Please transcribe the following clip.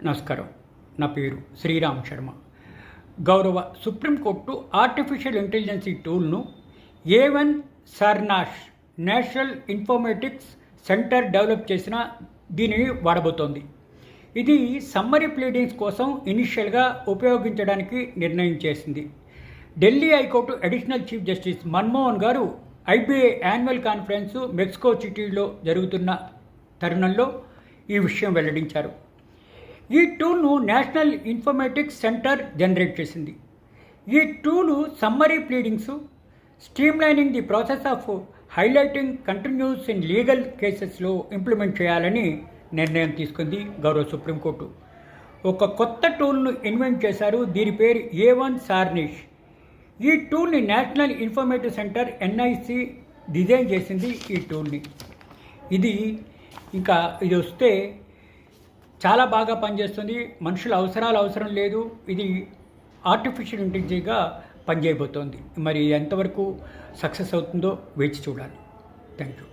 నమస్కారం. నా పేరు శ్రీరామ్ శర్మ. గౌరవ సుప్రీంకోర్టు ఆర్టిఫిషియల్ ఇంటెలిజెన్స్ టూల్ను A1 Saransh national informatics centre develop చేసిన దీనిని వాడబోతోంది. ఇది సమ్మరీ ప్లీడింగ్స్ కోసం ఇనిషియల్గా ఉపయోగించడానికి నిర్ణయం చేసింది. Delhi high court additional chief justice Manmohan గారు IBA యాన్యువల్ కాన్ఫరెన్స్ మెక్సికో సిటీలో జరుగుతున్న తరుణంలో ఈ విషయం వెల్లడించారు. ఈ టూల్ను నేషనల్ ఇన్ఫర్మేటిక్స్ సెంటర్ జనరేట్ చేసింది. ఈ tool summary pleadings, streamlining the process of highlighting continuous in legal కేసెస్లో ఇంప్లిమెంట్ చేయాలని నిర్ణయం తీసుకుంది గౌరవ సుప్రీంకోర్టు. ఒక కొత్త టూల్ను ఇన్వెంట్ చేశారు. దీని పేరు A1 సర్నాష్. ఈ టూల్ని national informative centre NIC design చేసింది. ఈ టూల్ని ఇది వస్తే చాలా బాగా పనిచేస్తుంది. మనుషుల అవసరం లేదు. ఇది ఆర్టిఫిషియల్ ఇంటెలిజెన్స్గా పనిచేయబోతోంది. మరి ఎంతవరకు సక్సెస్ అవుతుందో వేచి చూడాలి. Thank you.